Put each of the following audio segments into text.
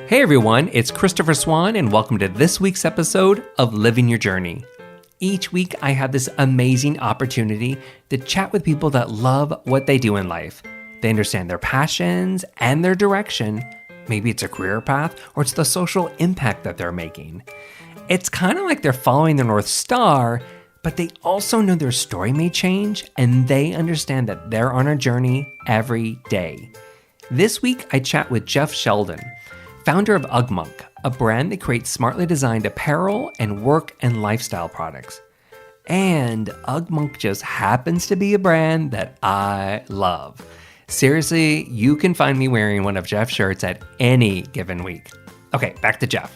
Hey everyone, it's Christopher Swan, and welcome to this week's episode of Living Your Journey. Each week, I have this amazing opportunity to chat with people that love what they do in life. They understand their passions and their direction. Maybe it's a career path, or it's the social impact that they're making. It's kind of like they're following their North Star, but they also know their story may change, and they understand that they're on a journey every day. This week, I chat with Jeff Sheldon, founder of Ugmonk, a brand that creates smartly designed apparel and work and lifestyle products. And Ugmonk just happens to be a brand that I love. Seriously, you can find me wearing one of Jeff's shirts at any given week. Okay, back to Jeff.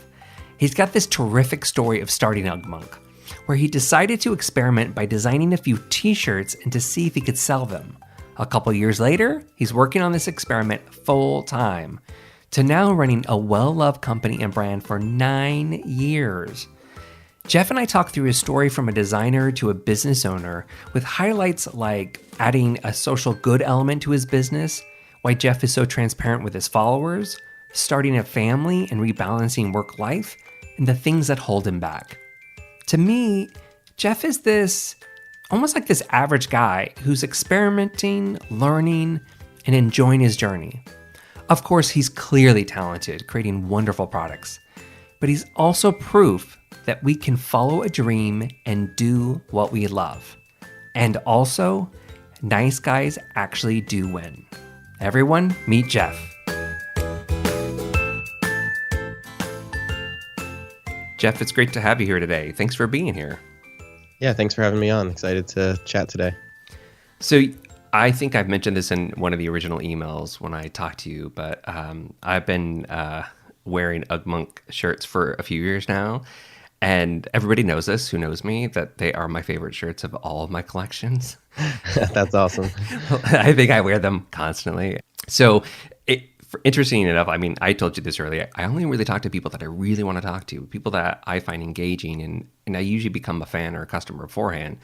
He's got this terrific story of starting Ugmonk, where he decided to experiment by designing a few t-shirts and to see if he could sell them. A couple years later, he's working on this experiment full time, to now running a well-loved company and brand for 9 years. Jeff and I talk through his story from a designer to a business owner, with highlights like adding a social good element to his business, why Jeff is so transparent with his followers, starting a family and rebalancing work-life, and the things that hold him back. To me, Jeff is almost like this average guy who's experimenting, learning, and enjoying his journey. Of course, he's clearly talented, creating wonderful products, but he's also proof that we can follow a dream and do what we love. And also, nice guys actually do win. Everyone, meet Jeff. Jeff, it's great to have you here today. Thanks for being here. Yeah, thanks for having me on. Excited to chat today. So I think I've mentioned this in one of the original emails when I talked to you, but I've been wearing Ugmonk shirts for a few years now, and everybody knows this, who knows me, that they are my favorite shirts of all of my collections. That's awesome. I think I wear them constantly. So interesting enough, I mean, I told you this earlier, I only really talk to people that I really want to talk to, people that I find engaging, and I usually become a fan or a customer beforehand.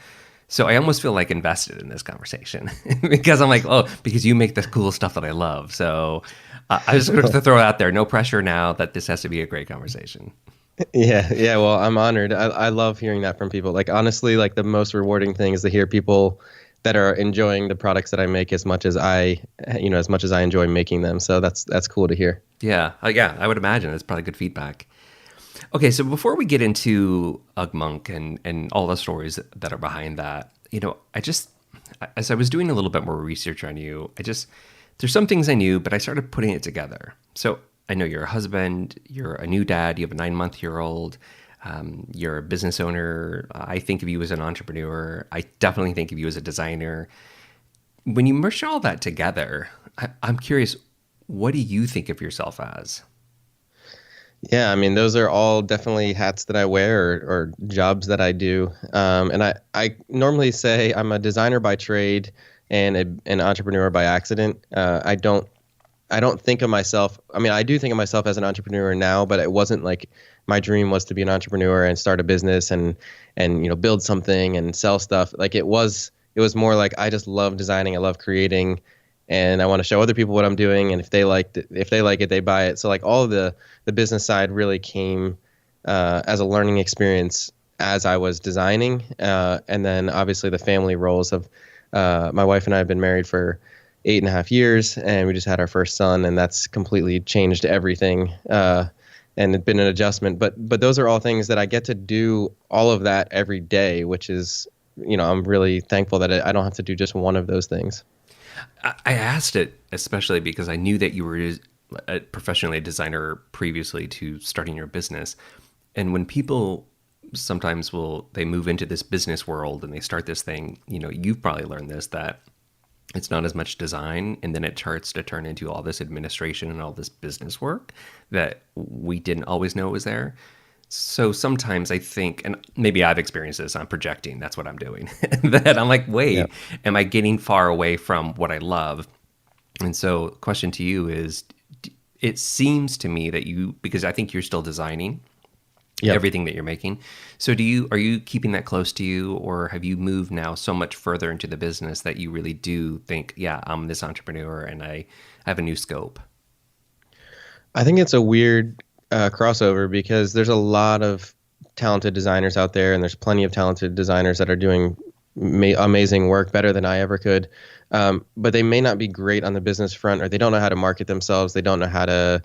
So I almost feel like invested in this conversation because I'm like, oh, because you make the cool stuff that I love. So I just want to throw it out there. No pressure now that this has to be a great conversation. Yeah. Well, I'm honored. I love hearing that from people. Like, honestly, like the most rewarding thing is to hear people that are enjoying the products that I make as much as I enjoy making them. So that's cool to hear. Yeah. I would imagine it's probably good feedback. Okay, so before we get into Ugmonk and all the stories that are behind that, as I was doing a little bit more research on you, there's some things I knew, but I started putting it together. So I know you're a husband, you're a new dad, you have a 9-month-old, you're a business owner. I think of you as an entrepreneur. I definitely think of you as a designer. When you merge all that together, I'm curious, what do you think of yourself as? Yeah, I mean, those are all definitely hats that I wear or jobs that I do. And I normally say I'm a designer by trade and an entrepreneur by accident. I don't think of myself. I mean, I do think of myself as an entrepreneur now, but it wasn't like my dream was to be an entrepreneur and start a business and build something and sell stuff. Like it was more like I just love designing. I love creating. And I want to show other people what I'm doing, and if they like it, they buy it. So like all of the business side really came as a learning experience as I was designing, and then obviously the family roles of my wife and I have been married for 8.5 years, and we just had our first son, and that's completely changed everything, and it's been an adjustment. But those are all things that I get to do all of that every day, which is I'm really thankful that I don't have to do just one of those things. I asked it especially because I knew that you were professionally a designer previously to starting your business. And when people sometimes they move into this business world and they start this thing, you've probably learned this, that it's not as much design, and then it starts to turn into all this administration and all this business work that we didn't always know was there. So sometimes I think, and maybe I've experienced this, I'm projecting, that's what I'm doing, that I'm like, wait, Am I getting far away from what I love? And so question to you is, it seems to me that because I think you're still designing everything that you're making. So are you keeping that close to you, or have you moved now so much further into the business that you really do think, yeah, I'm this entrepreneur and I have a new scope? I think it's a weird crossover because there's a lot of talented designers out there, and there's plenty of talented designers that are doing amazing work, better than I ever could. But they may not be great on the business front, or they don't know how to market themselves. They don't know how to,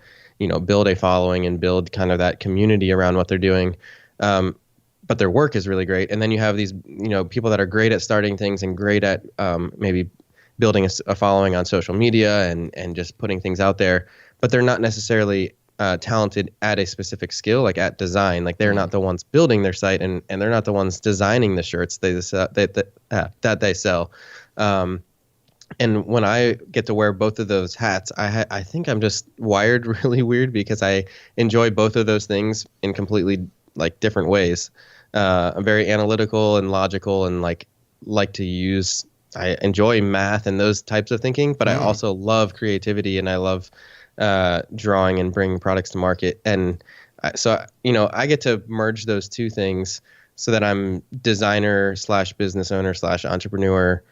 build a following and build kind of that community around what they're doing. But their work is really great. And then you have these, people that are great at starting things and great at maybe building a following on social media and just putting things out there. But they're not necessarily talented at a specific skill, like at design. Like they're not the ones building their site, and they're not the ones designing the shirts that they sell. And when I get to wear both of those hats, I think I'm just wired really weird because I enjoy both of those things in completely like different ways. I'm very analytical and logical, and like to use. I enjoy math and those types of thinking, but I also love creativity, and I love drawing and bringing products to market. And so I get to merge those two things so that I'm designer / business owner / entrepreneur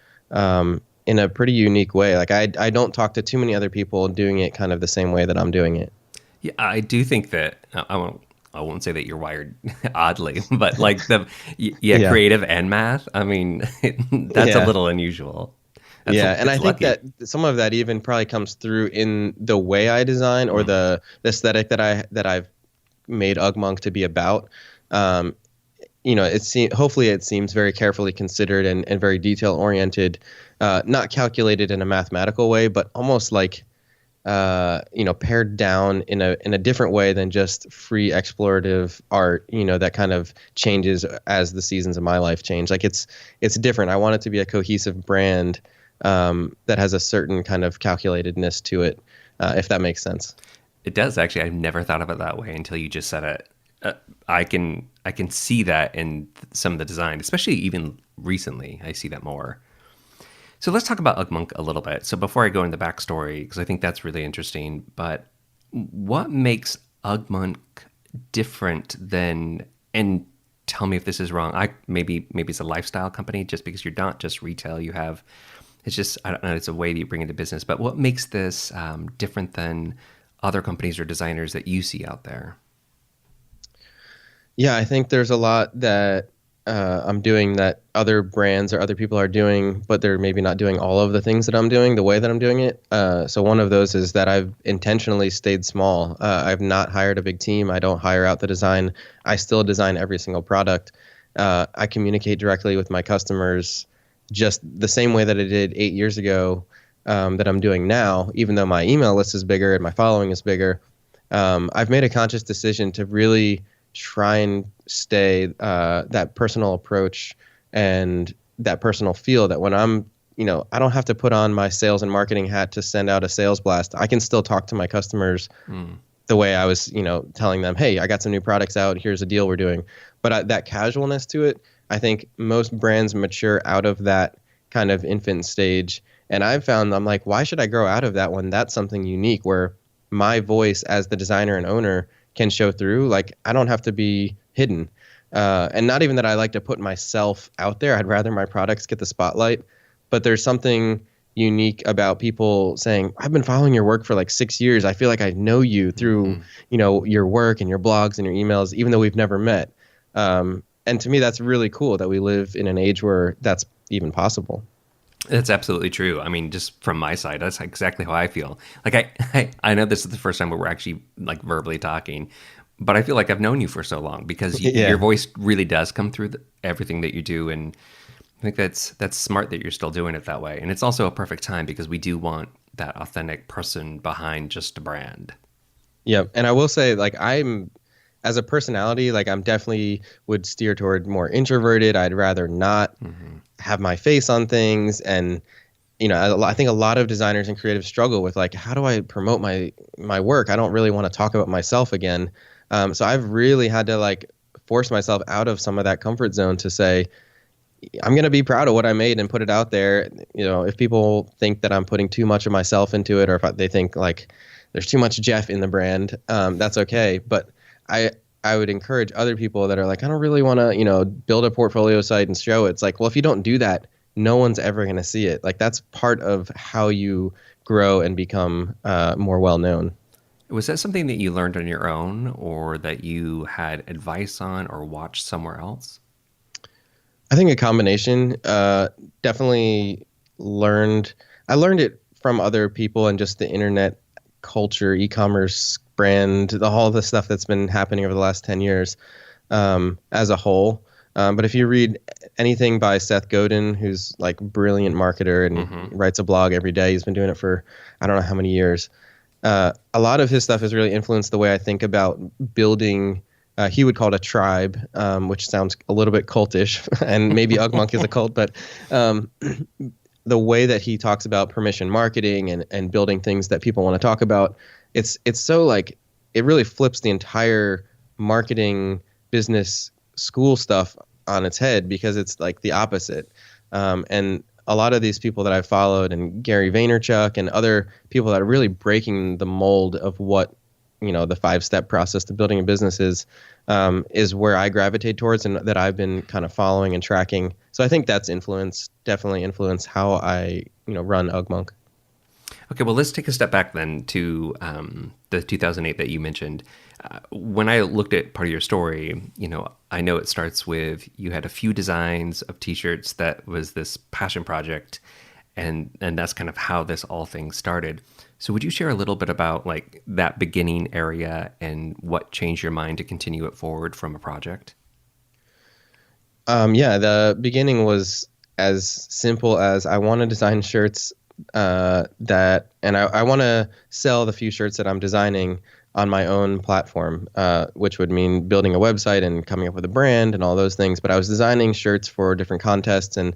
in a pretty unique way. Like I don't talk to too many other people doing it kind of the same way that I'm doing it. Yeah, I do think that I won't say that you're wired oddly, but like creative and math. I mean, that's a little unusual. And I think that some of that even probably comes through in the way I design, or the aesthetic that I've made Ugmonk to be about. Hopefully it seems very carefully considered and very detail oriented, not calculated in a mathematical way, but almost like pared down in a different way than just free explorative art, that kind of changes as the seasons of my life change. Like it's different. I want it to be a cohesive brand that has a certain kind of calculatedness to it, if that makes sense. It does, actually. I've never thought of it that way until you just said it. I can see that in some of the design, especially even recently. I see that more. So let's talk about Ugmonk a little bit. So before I go into the backstory, because I think that's really interesting, but what makes Ugmonk different than, and tell me if this is wrong, maybe it's a lifestyle company, just because you're not just retail, you have, it's just, I don't know, it's a way that you bring into business, but what makes this different than other companies or designers that you see out there? Yeah, I think there's a lot that I'm doing that other brands or other people are doing, but they're maybe not doing all of the things that I'm doing the way that I'm doing it. So one of those is that I've intentionally stayed small. I've not hired a big team. I don't hire out the design. I still design every single product. I communicate directly with my customers just the same way that I did 8 years ago that I'm doing now, even though my email list is bigger and my following is bigger. I've made a conscious decision to really try and stay that personal approach and that personal feel, that when I'm, I don't have to put on my sales and marketing hat to send out a sales blast. I can still talk to my customers the way I was, telling them, hey, I got some new products out. Here's a deal we're doing. But that casualness to it, I think most brands mature out of that kind of infant stage. And I've found, I'm like, why should I grow out of that when that's something unique where my voice as the designer and owner can show through? Like, I don't have to be hidden. And not even that I like to put myself out there. I'd rather my products get the spotlight. But there's something unique about people saying, I've been following your work for like 6 years. I feel like I know you through, your work and your blogs and your emails, even though we've never met. And to me, that's really cool that we live in an age where that's even possible. That's absolutely true. I mean, just from my side, that's exactly how I feel. Like I know this is the first time where we're actually like verbally talking, but I feel like I've known you for so long because your voice really does come through everything that you do. And I think that's smart that you're still doing it that way. And it's also a perfect time because we do want that authentic person behind just a brand. Yeah. And I will say, like, as a personality, like I'm definitely would steer toward more introverted. I'd rather not have my face on things. And, I think a lot of designers and creatives struggle with like, how do I promote my work? I don't really want to talk about myself again. So I've really had to like force myself out of some of that comfort zone to say, I'm going to be proud of what I made and put it out there. If people think that I'm putting too much of myself into it, or if they think like there's too much Jeff in the brand, that's okay. But I would encourage other people that are like, I don't really want to, build a portfolio site and show it. It's like, well, if you don't do that, no one's ever going to see it. Like that's part of how you grow and become more well known. Was that something that you learned on your own or that you had advice on or watched somewhere else? I think a combination. Definitely learned. I learned it from other people and just the internet culture, e-commerce brand, all the stuff that's been happening over the last 10 years as a whole. But if you read anything by Seth Godin, who's like a brilliant marketer and writes a blog every day, he's been doing it for I don't know how many years. A lot of his stuff has really influenced the way I think about building. He would call it a tribe, which sounds a little bit cultish, and maybe Ugmonk is a cult, but the way that he talks about permission marketing and building things that people want to talk about, it's so like it really flips the entire marketing business school stuff on its head because it's like the opposite. And a lot of these people that I've followed and Gary Vaynerchuk and other people that are really breaking the mold of what, the 5-step process to building a business is where I gravitate towards and that I've been kind of following and tracking. So I think that's definitely influenced how I, run Ugmonk. Okay, well, let's take a step back then to the 2008 that you mentioned. When I looked at part of your story, I know it starts with you had a few designs of T-shirts that was this passion project, and that's kind of how this all thing started. So would you share a little bit about like that beginning area and what changed your mind to continue it forward from a project? Yeah, the beginning was as simple as I want to design shirts I want to sell the few shirts that I'm designing on my own platform, which would mean building a website and coming up with a brand and all those things. But I was designing shirts for different contests and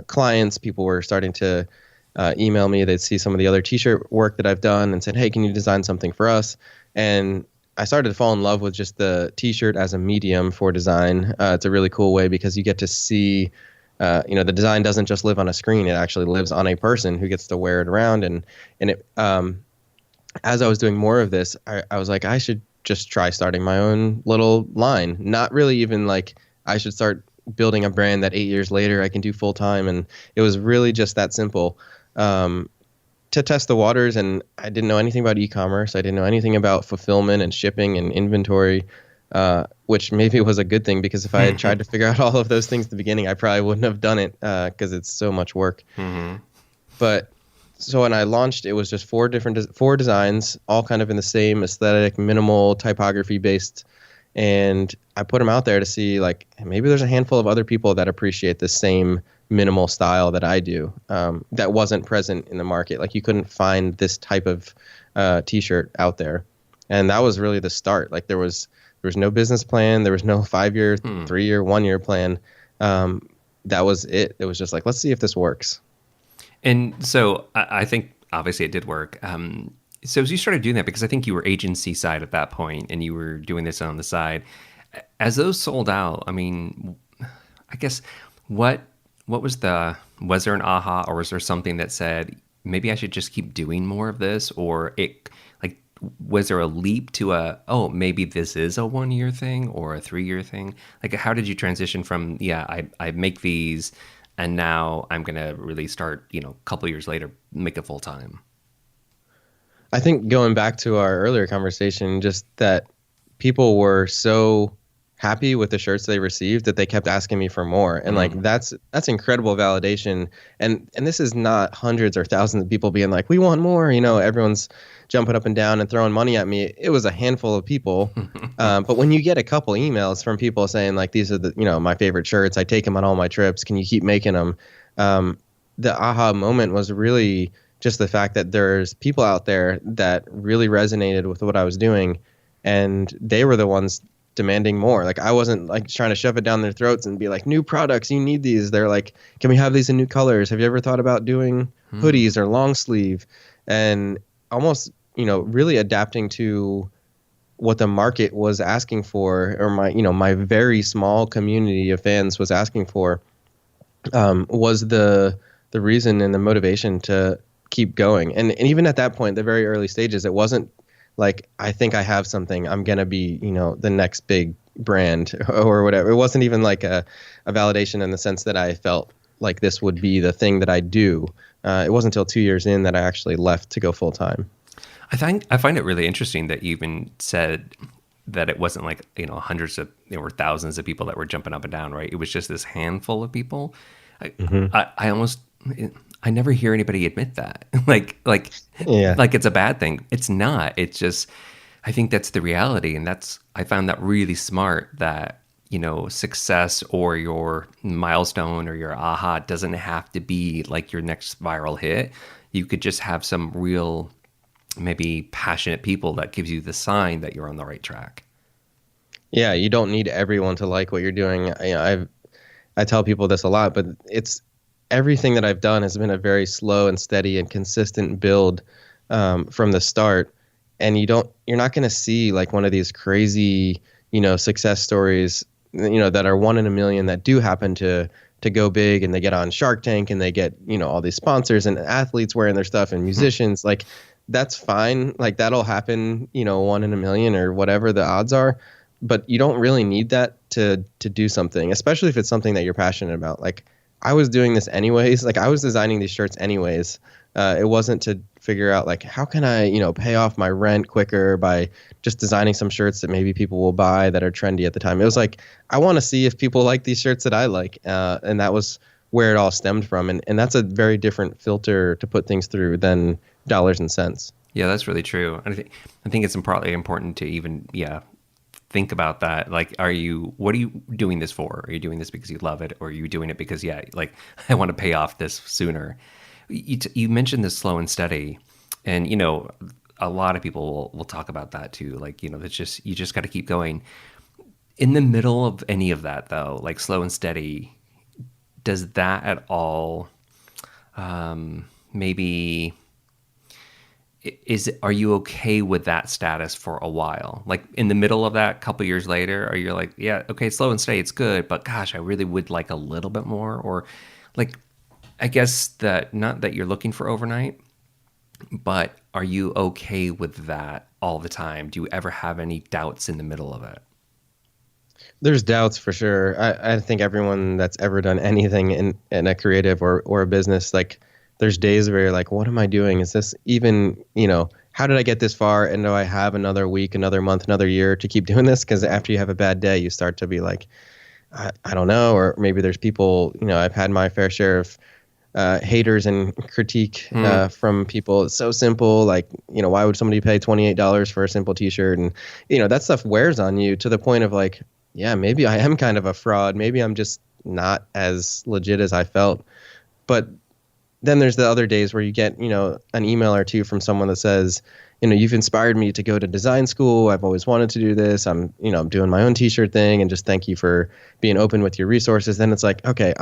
clients. People were starting to email me. They'd see some of the other T-shirt work that I've done and said, "Hey, can you design something for us?" And I started to fall in love with just the T-shirt as a medium for design. It's a really cool way because you get to see, the design doesn't just live on a screen. It actually lives on a person who gets to wear it around. And it, as I was doing more of this, I was like, I should just try starting my own little line. Not really even like I should start building a brand that 8 years later I can do full time. And it was really just that simple. To test the waters, and I didn't know anything about e-commerce. I didn't know anything about fulfillment and shipping and inventory, which maybe was a good thing because if I had tried to figure out all of those things at the beginning, I probably wouldn't have done it because it's so much work. But so when I launched, it was just four designs, all kind of in the same aesthetic, minimal typography based. And I put them out there to see like maybe there's a handful of other people that appreciate the same minimal style that I do that wasn't present in the market. Like you couldn't find this type of T-shirt out there. And that was really the start. Like there was no business plan. There was no 5-year, 3-year, 1-year plan. That was it. It was just like, let's see if this works. And so I think obviously it did work. So as you started doing that, because I think you were agency side at that point and you were doing this on the side, as those sold out, I mean, I guess was there an aha, or was there something that said, maybe I should just keep doing more of this? Or was there a leap to maybe this is a 1-year thing or a 3-year thing? Like, how did you transition from, I make these and now I'm going to really start, a couple years later, make it full time? I think going back to our earlier conversation, just that people were so happy with the shirts they received that they kept asking me for more. And like, that's incredible validation. And this is not hundreds or thousands of people being like, we want more, everyone's jumping up and down and throwing money at me. It was a handful of people. But when you get a couple emails from people saying like, these are the, my favorite shirts, I take them on all my trips, can you keep making them? The aha moment was really just the fact that there's people out there that really resonated with what I was doing, and they were the ones demanding more. Like I wasn't like trying to shove it down their throats and be like, new products, you need these. They're like, can we have these in new colors? Have you ever thought about doing hoodies or long sleeve? And almost, really adapting to what the market was asking for, or my very small community of fans was asking for, was the reason and the motivation to keep going. And even at that point, the very early stages, it wasn't like, I think I have something, I'm going to be, the next big brand or whatever. It wasn't even like a validation in the sense that I felt like this would be the thing that I do. It wasn't until 2 years in that I actually left to go full time. I find it really interesting that you even said that it wasn't like, hundreds of, or thousands of people that were jumping up and down, right? It was just this handful of people. I, Hmm. I almost, I never hear anybody admit that. Yeah. Like it's a bad thing. It's not. It's just, I think that's the reality. And I found that really smart that, success or your milestone or your aha doesn't have to be like your next viral hit. You could just have some real, maybe passionate people that gives you the sign that you're on the right track. Yeah, you don't need everyone to like what you're doing. I tell people this a lot, but it's everything that I've done has been a very slow and steady and consistent build from the start. And you're not going to see like one of these crazy, success stories, that are 1 in a million that do happen to go big, and they get on Shark Tank and they get, all these sponsors and athletes wearing their stuff and musicians. Like that's fine. Like that'll happen, 1 in a million or whatever the odds are. But you don't really need that to do something, especially if it's something that you're passionate about. Like I was doing this anyways. Like I was designing these shirts anyways. It wasn't to figure out like how can I, pay off my rent quicker by just designing some shirts that maybe people will buy that are trendy at the time. It was like I want to see if people like these shirts that I like, and that was where it all stemmed from. And that's a very different filter to put things through than dollars and cents. Yeah, that's really true. I think it's probably important to even, think about that. Like, what are you doing this for? Are you doing this because you love it? Or are you doing it because, like, I want to pay off this sooner? You mentioned this slow and steady, and, a lot of people will talk about that too. Like, that's just, you just got to keep going. In the middle of any of that though, like slow and steady, does that at all, maybe, are you okay with that status for a while? Like in the middle of that, couple years later, are you like, yeah, okay, slow and steady, it's good, but gosh, I really would like a little bit more? Or like, I guess that not that you're looking for overnight, but are you okay with that all the time? Do you ever have any doubts in the middle of it? There's doubts for sure. I think everyone that's ever done anything in a creative or a business, like there's days where you're like, what am I doing? Is this even, how did I get this far? And do I have another week, another month, another year to keep doing this? Because after you have a bad day, you start to be like, I don't know. Or maybe there's people, I've had my fair share of haters and critique from people. It's so simple. Like, why would somebody pay $28 for a simple t-shirt? And, that stuff wears on you to the point of like, yeah, maybe I am kind of a fraud. Maybe I'm just not as legit as I felt. But then there's the other days where you get, an email or two from someone that says, you've inspired me to go to design school. I've always wanted to do this. I'm doing my own t-shirt thing, and just thank you for being open with your resources. Then it's like, okay,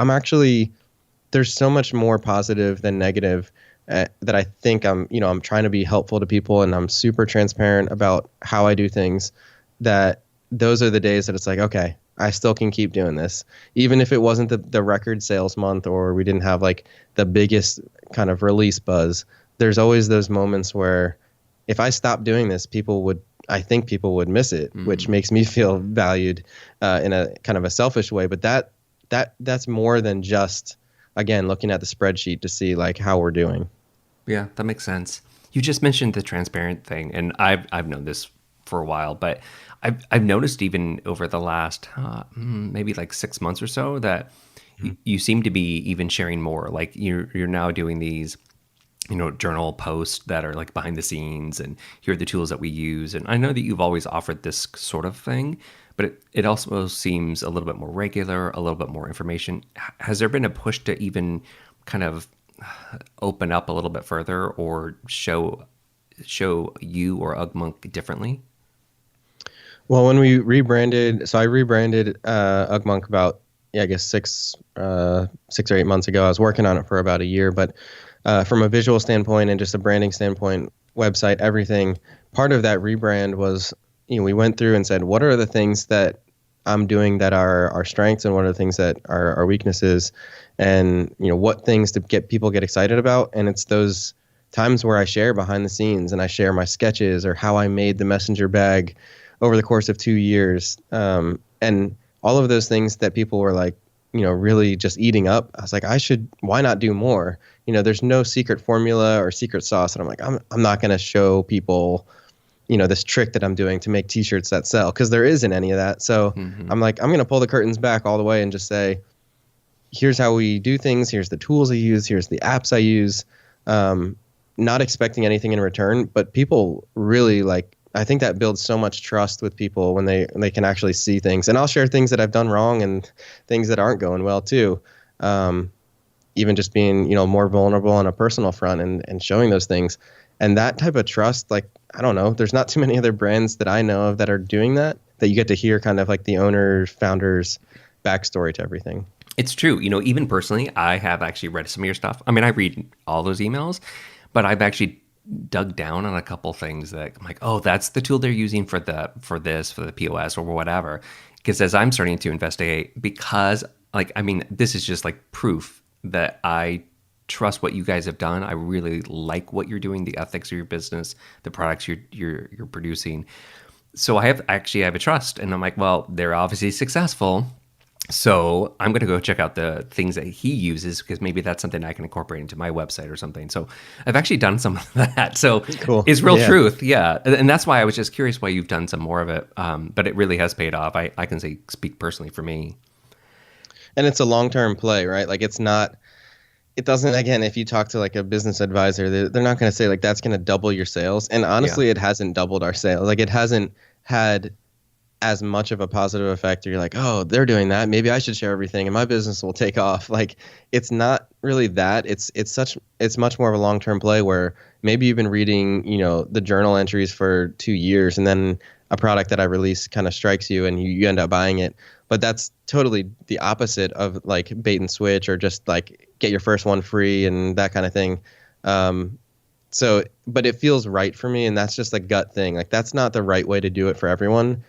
there's so much more positive than negative that I think I'm trying to be helpful to people, and I'm super transparent about how I do things, that those are the days that it's like, okay, I still can keep doing this. Even if it wasn't the record sales month, or we didn't have like the biggest kind of release buzz, there's always those moments where if I stopped doing this, I think people would miss it, which makes me feel valued in a kind of a selfish way. But that's more than just, again, looking at the spreadsheet to see like how we're doing. Yeah, that makes sense. You just mentioned the transparent thing, and I've known this for a while, but I've noticed even over the last maybe like 6 months or so that you seem to be even sharing more. Like you're now doing these, journal posts that are like behind the scenes, and here are the tools that we use. And I know that you've always offered this sort of thing, but it also seems a little bit more regular, a little bit more information. Has there been a push to even kind of open up a little bit further, or show you or Ugmonk differently? Well, when we rebranded, so I rebranded Ugmonk about, I guess 6 or 8 months ago. I was working on it for about a year, but from a visual standpoint and just a branding standpoint, website, everything, part of that rebrand was, we went through and said, what are the things that I'm doing that are our strengths, and what are the things that are our weaknesses, and what things to get excited about. And it's those times where I share behind the scenes, and I share my sketches or how I made the messenger bag, over the course of 2 years. And all of those things that people were like, really just eating up. I was like, why not do more? There's no secret formula or secret sauce. And I'm like, I'm not going to show people, this trick that I'm doing to make t-shirts that sell, because there isn't any of that. So I'm like, I'm going to pull the curtains back all the way and just say, here's how we do things. Here's the tools I use. Here's the apps I use. Not expecting anything in return, but people really I think that builds so much trust with people when they can actually see things. And I'll share things that I've done wrong and things that aren't going well too. Even just being, more vulnerable on a personal front and showing those things. And that type of trust, I don't know, there's not too many other brands that I know of that are doing that you get to hear kind of like the owner, founders backstory to everything. It's true. Even personally, I have actually read some of your stuff. I mean, I read all those emails, but I've actually dug down on a couple things that I'm like, oh, that's the tool they're using for the POS or whatever. Because as I'm starting to investigate, because this is just like proof that I trust what you guys have done. I really like what you're doing, the ethics of your business, the products you're producing. So I have a trust, and I'm like, well, they're obviously successful. So I'm going to go check out the things that he uses, because maybe that's something I can incorporate into my website or something. So I've actually done some of that. So cool. It's real truth. Yeah. And that's why I was just curious why you've done some more of it. But it really has paid off. I can speak personally for me. And it's a long-term play, right? It doesn't, again, if you talk to a business advisor, they're not going to say that's going to double your sales. And honestly, It hasn't doubled our sales. It hasn't had as much of a positive effect. You're like, oh, they're doing that, maybe I should share everything and my business will take off. It's not really that. It's much more of a long-term play where maybe you've been reading, the journal entries for 2 years, and then a product that I release kind of strikes you and you end up buying it. But that's totally the opposite of bait and switch, or just get your first one free and that kind of thing. But it feels right for me, and that's just a gut thing. That's not the right way to do it for everyone.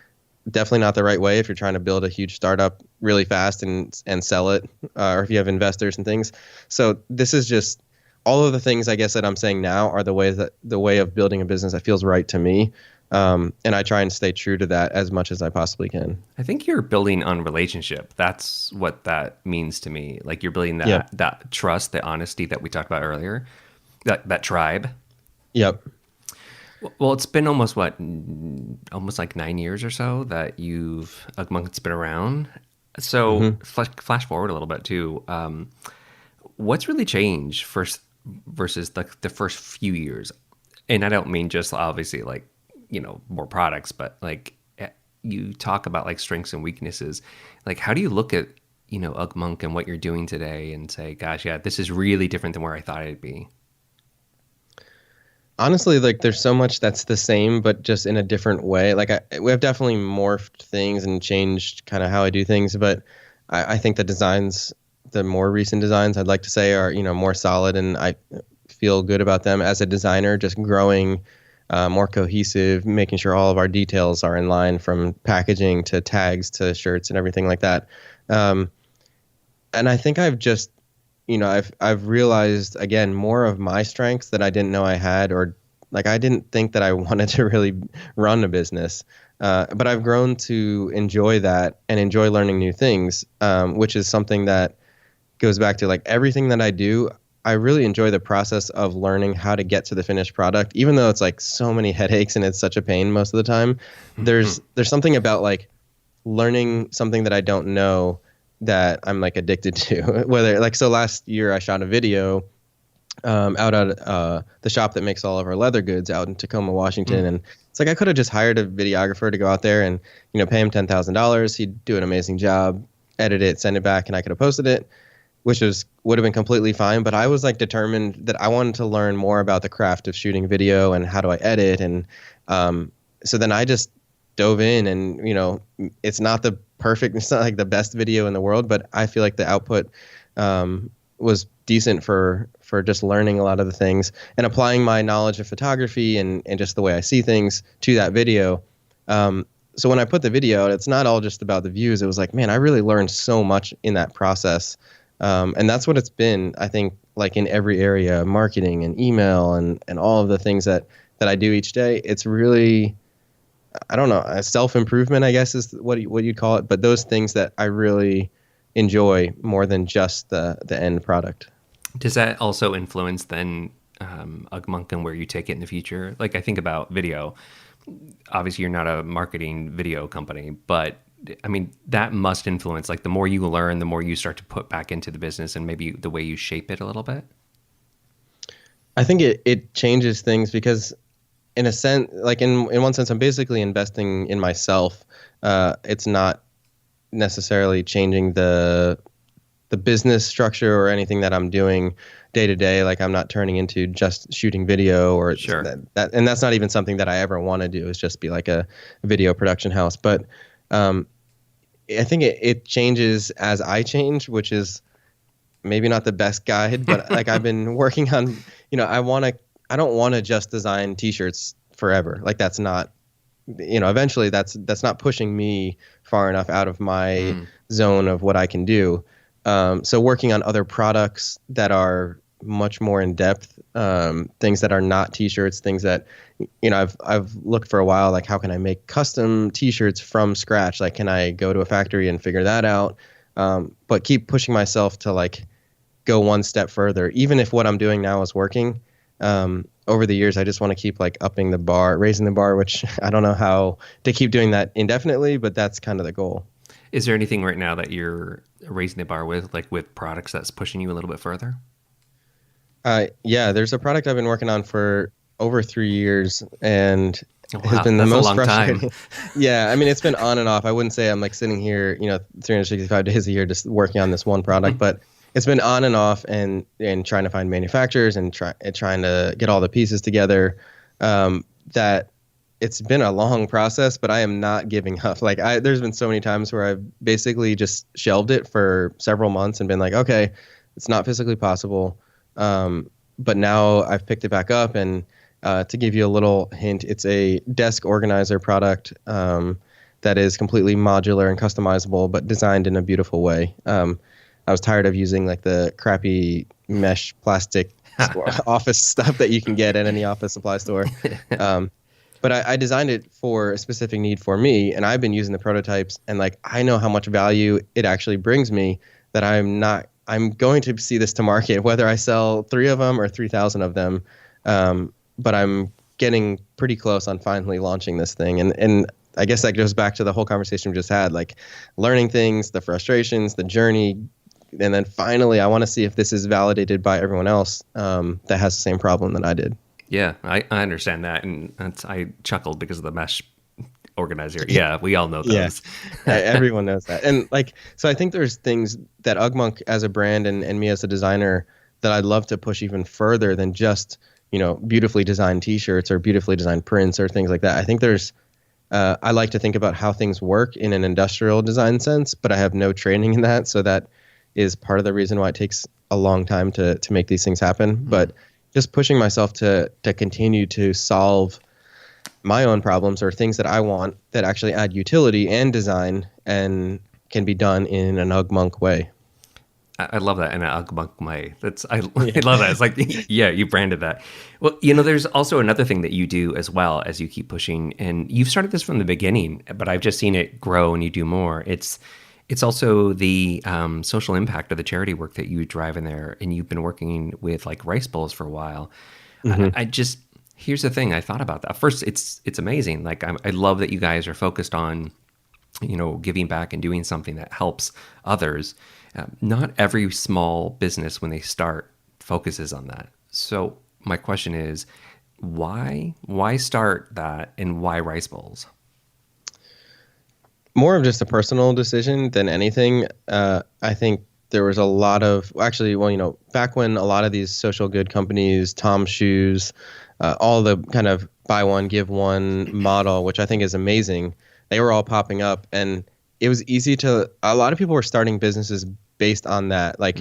Definitely not the right way if you're trying to build a huge startup really fast and sell it, or if you have investors and things. So this is just all of the things, I guess, that I'm saying now are the way of building a business that feels right to me. And I try and stay true to that as much as I possibly can. I think you're building on relationship. That's what that means to me. You're building that trust, the honesty that we talked about earlier, that tribe. Yep. Well, it's been almost 9 years or so that Ugmonk's been around. So flash forward a little bit too. What's really changed versus the first few years? And I don't mean just obviously more products, but you talk about strengths and weaknesses. How do you look at Ugmonk and what you're doing today and say, gosh, yeah, this is really different than where I thought it'd be? Honestly, there's so much that's the same, but just in a different way. We have definitely morphed things and changed kind of how I do things, but I think the more recent designs, I'd like to say, are more solid, and I feel good about them as a designer. Just growing, more cohesive, making sure all of our details are in line, from packaging to tags to shirts and everything like that. And I think I've just I've realized, again, more of my strengths that I didn't know I had, or I didn't think that I wanted to really run a business. But I've grown to enjoy that and enjoy learning new things, which is something that goes back to everything that I do. I really enjoy the process of learning how to get to the finished product, even though it's so many headaches and it's such a pain most of the time. There's something about learning something that I don't know that I'm addicted to. So last year I shot a video out at the shop that makes all of our leather goods out in Tacoma, Washington. And it's I could have just hired a videographer to go out there and, pay him $10,000. He'd do an amazing job, edit it, send it back, and I could have posted it, which would have been completely fine. But I was determined that I wanted to learn more about the craft of shooting video and how do I edit. And so then I just dove in, and it's not the the best video in the world, but I feel the output was decent for just learning a lot of the things and applying my knowledge of photography and just the way I see things to that video. So when I put the video out, it's not all just about the views. It was man, I really learned so much in that process. And that's what it's been, I think, in every area, marketing and email and all of the things that I do each day. It's really, I don't know, self-improvement, I guess, is what you'd call it. But those things that I really enjoy more than just the end product. Does that also influence then Ugmonk and where you take it in the future? Like I think about video. Obviously, you're not a marketing video company, but I mean, that must influence, like the more you learn, the more you start to put back into the business and maybe the way you shape it a little bit. I think it changes things because in a sense, like in one sense, I'm basically investing in myself. It's not necessarily changing the business structure or anything that I'm doing day to day. Like I'm not turning into just shooting video or Sure. that, and that's not even something that I ever want to do, is just be like a video production house. But I think it changes as I change, which is maybe not the best guide, but like I've been working on, I don't want to just design t-shirts forever. Like that's not, eventually that's not pushing me far enough out of my zone of what I can do. So working on other products that are much more in depth, things that are not t-shirts, things that, I've looked for a while, like how can I make custom t-shirts from scratch? Like, can I go to a factory and figure that out? But keep pushing myself to like go one step further, even if what I'm doing now is working. Over the years, I just want to keep like upping the bar, raising the bar, which I don't know how to keep doing that indefinitely, but that's kind of the goal. Is there anything right now that you're raising the bar with, like with products that's pushing you a little bit further? Yeah, there's a product I've been working on for over 3 years and has been the that's most a long frustrating. time. Yeah, I mean, it's been on and off. I wouldn't say I'm like sitting here, 365 days a year just working on this one product, but it's been on and off and trying to find manufacturers and trying to get all the pieces together. That it's been a long process, but I am not giving up. Like there's been so many times where I've basically just shelved it for several months and been like, okay, it's not physically possible. But now I've picked it back up, and to give you a little hint, it's a desk organizer product that is completely modular and customizable, but designed in a beautiful way. I was tired of using like the crappy mesh plastic office stuff that you can get at any office supply store. But I designed it for a specific need for me, and I've been using the prototypes, and like I know how much value it actually brings me, that I'm going to see this to market, whether I sell 3 of them or 3,000 of them. But I'm getting pretty close on finally launching this thing. And I guess that goes back to the whole conversation we just had, like learning things, the frustrations, the journey. And then finally, I want to see if this is validated by everyone else that has the same problem that I did. Yeah, I understand that. And I chuckled because of the mesh organizer. Yeah, we all know those. Yeah, everyone knows that. And like, so I think there's things that Ugmonk as a brand and me as a designer that I'd love to push even further than just, beautifully designed t-shirts or beautifully designed prints or things like that. I think there's, I like to think about how things work in an industrial design sense, but I have no training in that. So that is part of the reason why it takes a long time to make these things happen. But just pushing myself to continue to solve my own problems or things that I want that actually add utility and design and can be done in an Ugmonk way. I love that, in an Ugmonk way. I love that. It's like, yeah, you branded that. Well, there's also another thing that you do as well as you keep pushing, and you've started this from the beginning, but I've just seen it grow and you do more. It's also the social impact of the charity work that you drive in there, and you've been working with like rice bowls for a while. Here's the thing. I thought about that. First, it's amazing. Like I love that you guys are focused on, giving back and doing something that helps others. Not every small business when they start focuses on that. So my question is, why start that, and why rice bowls? More of just a personal decision than anything. I think there was a lot of, back when a lot of these social good companies, Tom's Shoes, all the kind of buy one, give one model, which I think is amazing, they were all popping up, and it was easy a lot of people were starting businesses based on that. Like,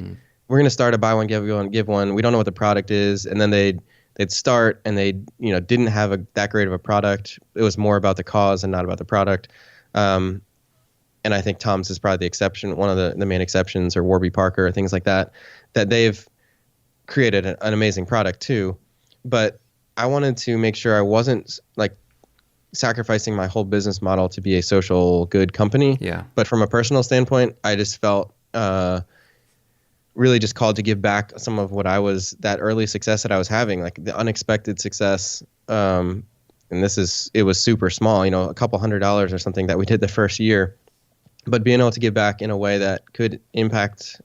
we're going to start a buy one, give one. We don't know what the product is. And then they'd start, and they, didn't have that great of a product. It was more about the cause and not about the product. And I think Tom's is probably the exception, one of the main exceptions, or Warby Parker, or things like that they've created an amazing product too. But I wanted to make sure I wasn't like sacrificing my whole business model to be a social good company. Yeah. But from a personal standpoint, I just felt really just called to give back some of what that early success that I was having, like the unexpected success. And it was super small, a couple $100 or something that we did the first year, but being able to give back in a way that could impact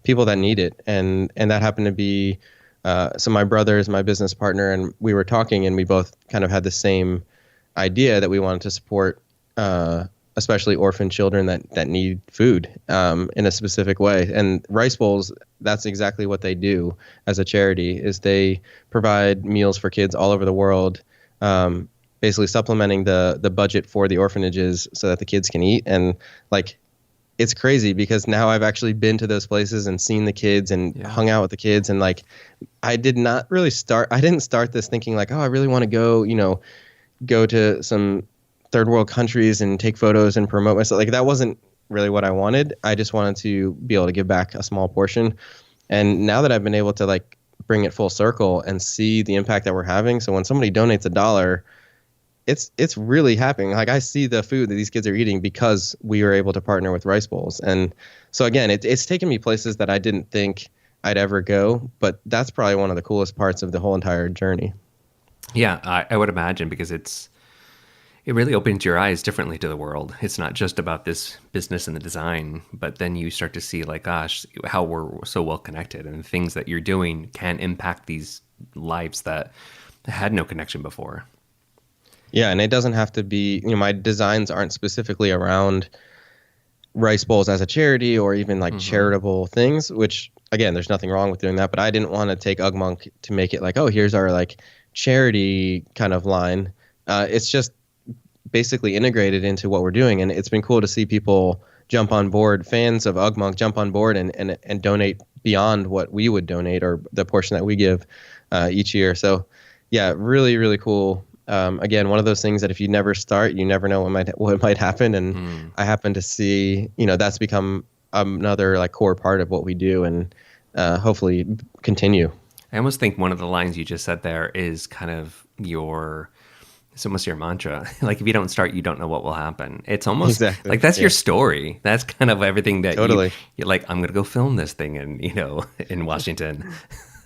people that need it. And that happened to be, so my brother is my business partner, and we were talking, and we both kind of had the same idea that we wanted to support, especially orphan children that need food in a specific way. And Rice Bowls, that's exactly what they do as a charity, is they provide meals for kids all over the world, basically supplementing the budget for the orphanages so that the kids can eat. And like, it's crazy because now I've actually been to those places and seen the kids and hung out with the kids. And like, I didn't start this thinking like, oh, I really want to go to some third world countries and take photos and promote myself. Like, that wasn't really what I wanted. I just wanted to be able to give back a small portion. And now that I've been able to like bring it full circle and see the impact that we're having. So when somebody donates $1, it's really happening. Like, I see the food that these kids are eating because we were able to partner with Rice Bowls. And so again, it's taken me places that I didn't think I'd ever go, but that's probably one of the coolest parts of the whole entire journey. Yeah, I would imagine, because it really opens your eyes differently to the world. It's not just about this business and the design, but then you start to see like, gosh, how we're so well connected, and things that you're doing can impact these lives that had no connection before. Yeah, and it doesn't have to be, my designs aren't specifically around Rice Bowls as a charity or even like charitable things, which again, there's nothing wrong with doing that, but I didn't want to take Ugmonk to make it like, oh, here's our like charity kind of line. It's just basically integrated into what we're doing. And it's been cool to see people jump on board, fans of Ugmonk jump on board and donate beyond what we would donate or the portion that we give each year. So yeah, really, really cool. Again, one of those things that if you never start, you never know what might happen. And I happen to see, that's become another like core part of what we do, and hopefully continue. I almost think one of the lines you just said there is kind of it's almost your mantra. Like, if you don't start, you don't know what will happen. It's almost like that's your story. That's kind of everything that you're like, I'm going to go film this thing in Washington.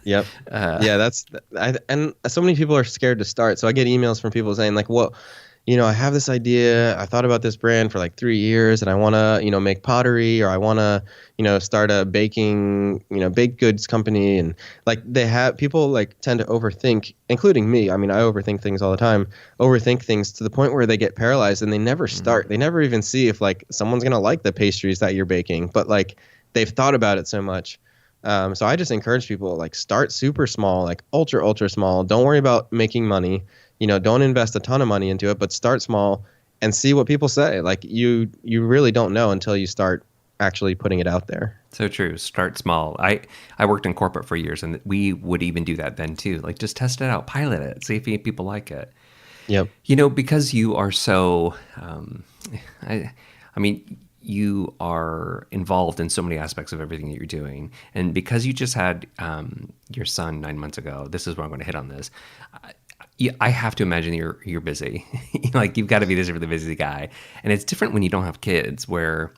Yep. And so many people are scared to start. So I get emails from people saying like, well, I have this idea. I thought about this brand for like 3 years, and I want to, make pottery, or I want to, start a baking, baked goods company. And like, people like tend to overthink, including me. I mean, I overthink things all the time, overthink things to the point where they get paralyzed and they never start. They never even see if like someone's going to like the pastries that you're baking, but like they've thought about it so much. So I just encourage people, like, start super small, like ultra, ultra small. Don't worry about making money. Don't invest a ton of money into it, but start small and see what people say. Like, you really don't know until you start actually putting it out there. So true. Start small. I worked in corporate for years, and we would even do that then too. Like, just test it out, pilot it, see if people like it. Yep. Because you are so, you are involved in so many aspects of everything that you're doing. And because you just had your son 9 months ago, this is where I'm going to hit on this. I have to imagine you're busy. Like, you've got to be this really busy guy. And it's different when you don't have kids, where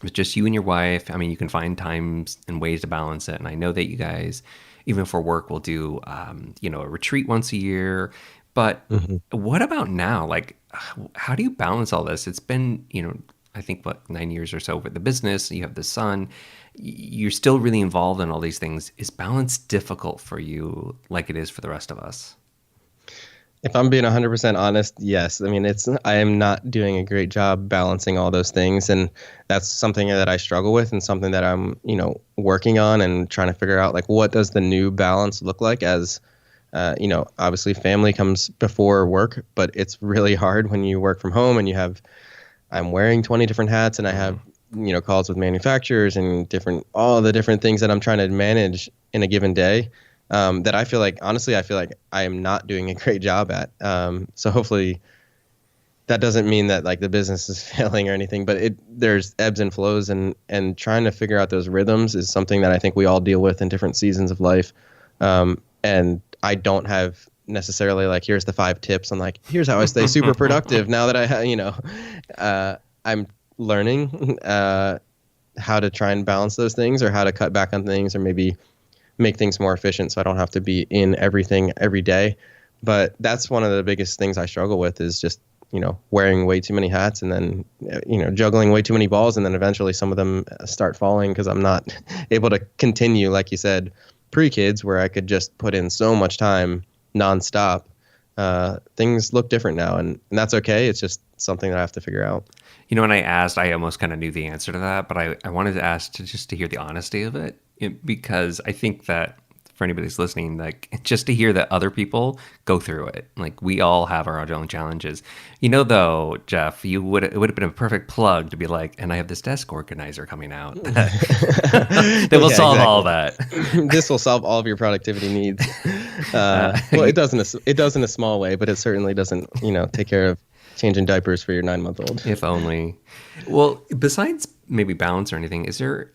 it's just you and your wife. I mean, you can find times and ways to balance it. And I know that you guys, even for work, will do, a retreat once a year. But what about now? Like, how do you balance all this? It's been, I think 9 years or so with the business. You have the son. You're still really involved in all these things. Is balance difficult for you like it is for the rest of us? If I'm being 100% honest, yes. I mean, I am not doing a great job balancing all those things. And that's something that I struggle with, and something that I'm, working on and trying to figure out, like, what does the new balance look like as, obviously family comes before work, but it's really hard when you work from home and I'm wearing 20 different hats, and I have, calls with manufacturers and all the different things that I'm trying to manage in a given day. That I feel like I am not doing a great job at. So hopefully that doesn't mean that like the business is failing or anything, but there's ebbs and flows, and trying to figure out those rhythms is something that I think we all deal with in different seasons of life. And I don't have necessarily like, here's the 5 tips. I'm like, here's how I stay super productive now that I'm learning, how to try and balance those things, or how to cut back on things, or maybe make things more efficient so I don't have to be in everything every day. But that's one of the biggest things I struggle with, is just, wearing way too many hats, and then, juggling way too many balls. And then eventually some of them start falling because I'm not able to continue, like you said, pre-kids, where I could just put in so much time nonstop. Things look different now, and that's okay. It's just something that I have to figure out. When I asked, I almost kind of knew the answer to that, but I wanted to ask just to hear the honesty of it, because I think that for anybody who's listening, like, just to hear that other people go through it. Like, we all have our own challenges. Though, Jeff, it would have been a perfect plug to be like, and I have this desk organizer coming out that will solve all that. This will solve all of your productivity needs. Well, it does in a small way, but it certainly doesn't, take care of changing diapers for your 9-month-old. If only. Well, besides maybe balance or anything, is there,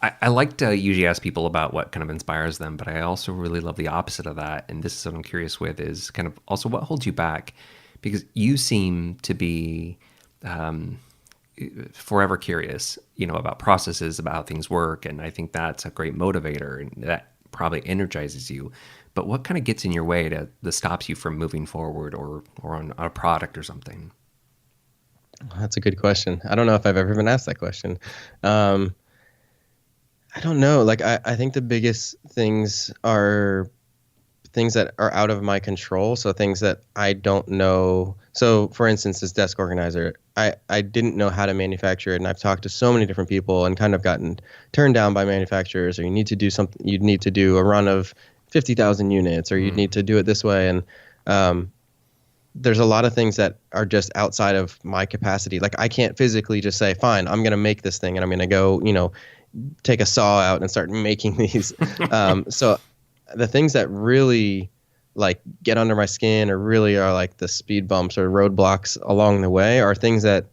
I like to usually ask people about what kind of inspires them, but I also really love the opposite of that. And this is what I'm curious with, is kind of also what holds you back, because you seem to be forever curious, about processes, about how things work. And I think that's a great motivator, and that probably energizes you. But what kind of gets in your way that stops you from moving forward, or on a product or something? That's a good question. I don't know if I've ever been asked that question. I don't know. Like, I think the biggest things are things that are out of my control. So things that I don't know. So for instance, this desk organizer, I didn't know how to manufacture it. And I've talked to so many different people and kind of gotten turned down by manufacturers, or you need to do something, you'd need to do a run of 50,000 units, or you'd need to do it this way. And there's a lot of things that are just outside of my capacity. Like, I can't physically just say, fine, I'm going to make this thing, and I'm going to go, take a saw out and start making these. So the things that really like get under my skin, or really are like the speed bumps or roadblocks along the way, are things that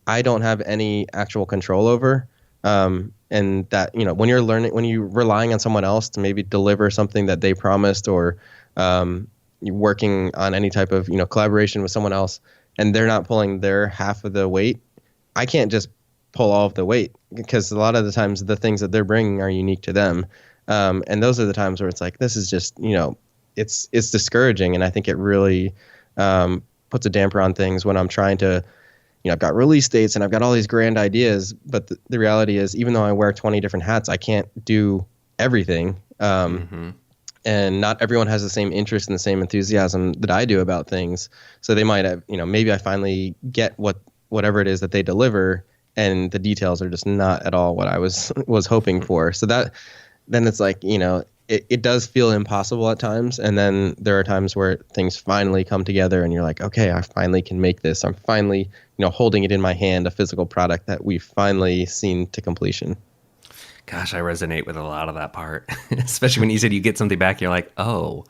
I don't have any actual control over. And that, when you're relying on someone else to maybe deliver something that they promised, or you're working on any type of, collaboration with someone else, and they're not pulling their half of the weight, I can't just pull all of the weight, because a lot of the times the things that they're bringing are unique to them. And those are the times where it's like, this is just, it's discouraging. And I think it really puts a damper on things when I'm trying to, I've got release dates and I've got all these grand ideas, but the reality is, even though I wear 20 different hats, I can't do everything. And not everyone has the same interest and the same enthusiasm that I do about things. So they might have, maybe I finally get whatever it is that they deliver, and the details are just not at all what I was hoping for. So then it's like, it does feel impossible at times. And then there are times where things finally come together, and you're like, okay, I finally can make this. I'm finally, holding it in my hand, a physical product that we've finally seen to completion. Gosh, I resonate with a lot of that part, especially when you said you get something back, you're like, oh,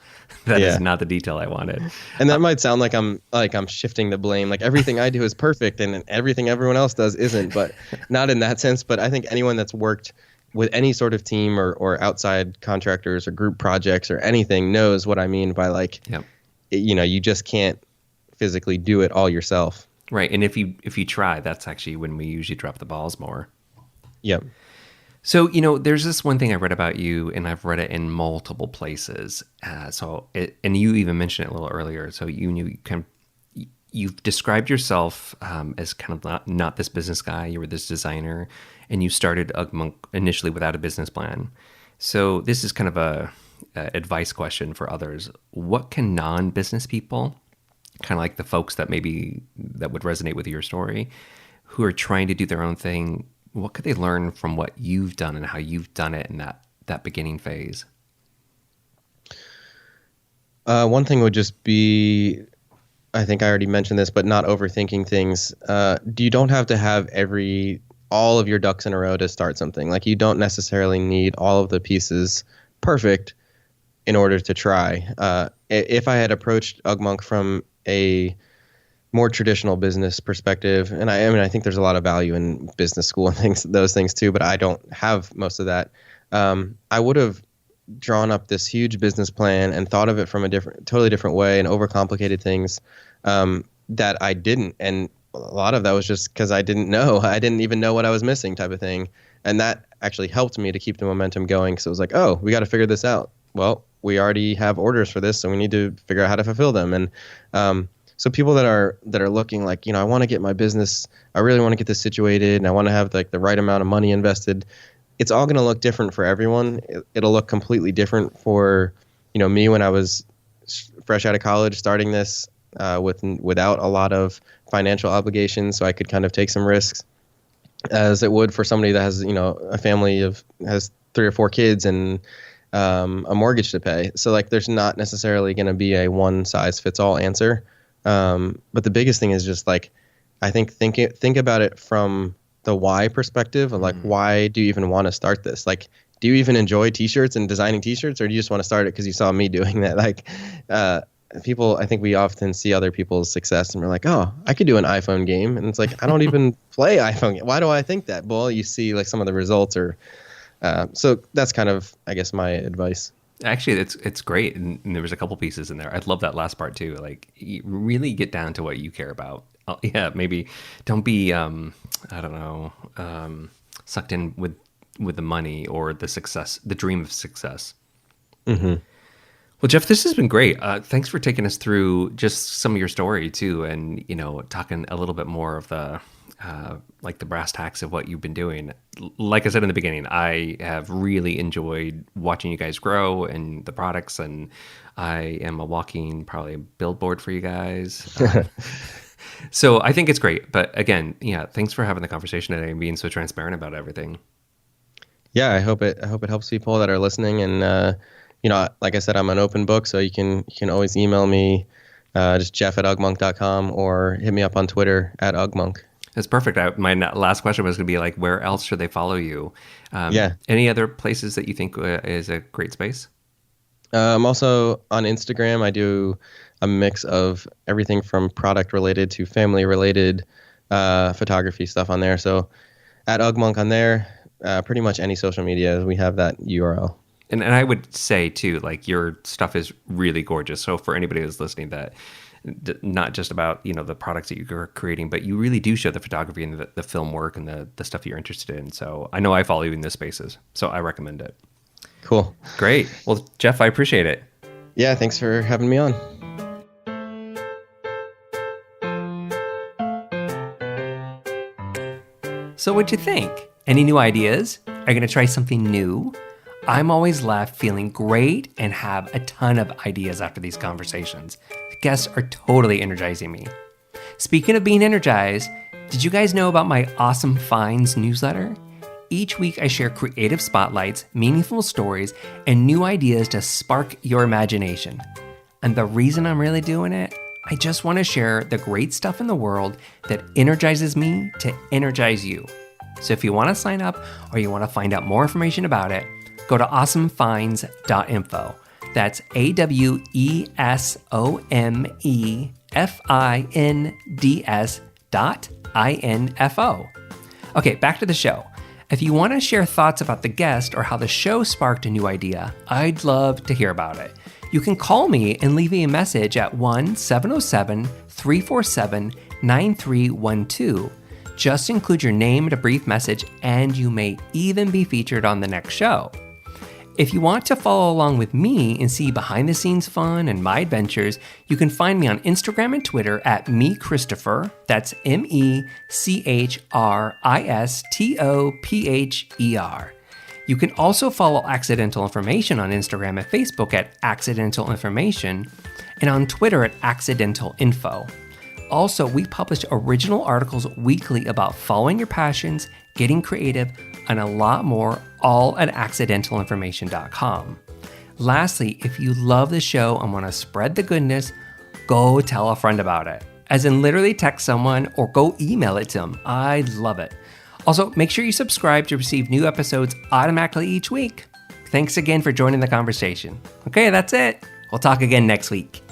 that is not the detail I wanted. And that might sound like I'm shifting the blame. Like, everything I do is perfect and everything everyone else does isn't, but not in that sense. But I think anyone that's worked with any sort of team or outside contractors or group projects or anything knows what I mean by, like, you just can't physically do it all yourself. Right. And if you try, that's actually when we usually drop the balls more. Yep. So, there's this one thing I read about you, and I've read it in multiple places. And you even mentioned it a little earlier. So you've described yourself as kind of not this business guy. You were this designer, and you started Ugmonk initially without a business plan. So this is kind of a advice question for others. What can non-business people, kind of like the folks that would resonate with your story, who are trying to do their own thing, what could they learn from what you've done and how you've done it in that beginning phase? One thing would just be, I think I already mentioned this, but not overthinking things. You don't have to have all of your ducks in a row to start something. Like, you don't necessarily need all of the pieces perfect in order to try. If I had approached Ugmonk from a more traditional business perspective, and I think there's a lot of value in business school and those things too, but I don't have most of that. I would have drawn up this huge business plan and thought of it from a totally different way, and overcomplicated things that I didn't. And a lot of that was just because I didn't know. I didn't even know what I was missing, type of thing. And that actually helped me to keep the momentum going, because it was like, oh, we got to figure this out. Well, we already have orders for this, so we need to figure out how to fulfill them. And so people that are looking like, I want to get my business, I really want to get this situated, and I want to have like the right amount of money invested. It's all going to look different for everyone. It'll look completely different for, me when I was fresh out of college, starting this without a lot of financial obligations, so I could kind of take some risks, as it would for somebody that has, a family has 3 or 4 kids and a mortgage to pay. So like, there's not necessarily going to be a one size fits all answer. But the biggest thing is just like, I think about it from the why perspective of like, why do you even want to start this? Like, do you even enjoy t-shirts and designing t-shirts, or do you just want to start it because you saw me doing that? Like, people, I think we often see other people's success and we're like, oh, I could do an iPhone game. And it's like, I don't even play iPhone. Why do I think that? Well, you see like some of the results so that's kind of, I guess, my advice. Actually, it's great. And there was a couple pieces in there. I love that last part too. Like, you really get down to what you care about. Maybe don't be, sucked in with the money or the success, the dream of success. Mm-hmm. Well, Jeff, this has been great. Thanks for taking us through just some of your story too, and talking a little bit more of the like the brass tacks of what you've been doing. Like I said in the beginning, I have really enjoyed watching you guys grow and the products, and I am a walking probably billboard for you guys. So I think it's great. But again, thanks for having the conversation today and being so transparent about everything. Yeah, I hope it helps people that are listening, and like I said, I'm an open book, so you can always email me, just jeff@ugmonk.com, or hit me up on Twitter @Ugmonk. That's perfect. My last question was going to be like, where else should they follow you? Any other places that you think is a great space? I'm also on Instagram. I do a mix of everything from product related to family related photography stuff on there. So @Ugmonk on there, pretty much any social media, we have that URL. And I would say too, like, your stuff is really gorgeous. So for anybody who's listening, that not just about the products that you're creating, but you really do show the photography and the film work and the stuff that you're interested in. So I know I follow you in those spaces, so I recommend it. Cool. Great. Well, Jeff, I appreciate it. Yeah, thanks for having me on. So what'd you think? Any new ideas? Are you going to try something new? I'm always left feeling great and have a ton of ideas after these conversations. The guests are totally energizing me. Speaking of being energized, did you guys know about my Awesome Finds newsletter? Each week I share creative spotlights, meaningful stories, and new ideas to spark your imagination. And the reason I'm really doing it, I just want to share the great stuff in the world that energizes me to energize you. So if you want to sign up or you want to find out more information about it, go to awesomefinds.info. That's AWESOMEFINDS.info. Okay, back to the show. If you want to share thoughts about the guest or how the show sparked a new idea, I'd love to hear about it. You can call me and leave me a message at 1-707-347-9312. Just include your name and a brief message, and you may even be featured on the next show. If you want to follow along with me and see behind-the-scenes fun and my adventures, you can find me on Instagram and Twitter at @MeChristopher. That's MECHRISTOPHER. You can also follow Accidental Information on Instagram and Facebook at Accidental Information, and on Twitter at Accidental Info. Also, we publish original articles weekly about following your passions, getting creative, and a lot more, all at accidentalinformation.com. Lastly, if you love the show and want to spread the goodness, go tell a friend about it. As in literally text someone or go email it to them. I love it. Also, make sure you subscribe to receive new episodes automatically each week. Thanks again for joining the conversation. Okay, that's it. We'll talk again next week.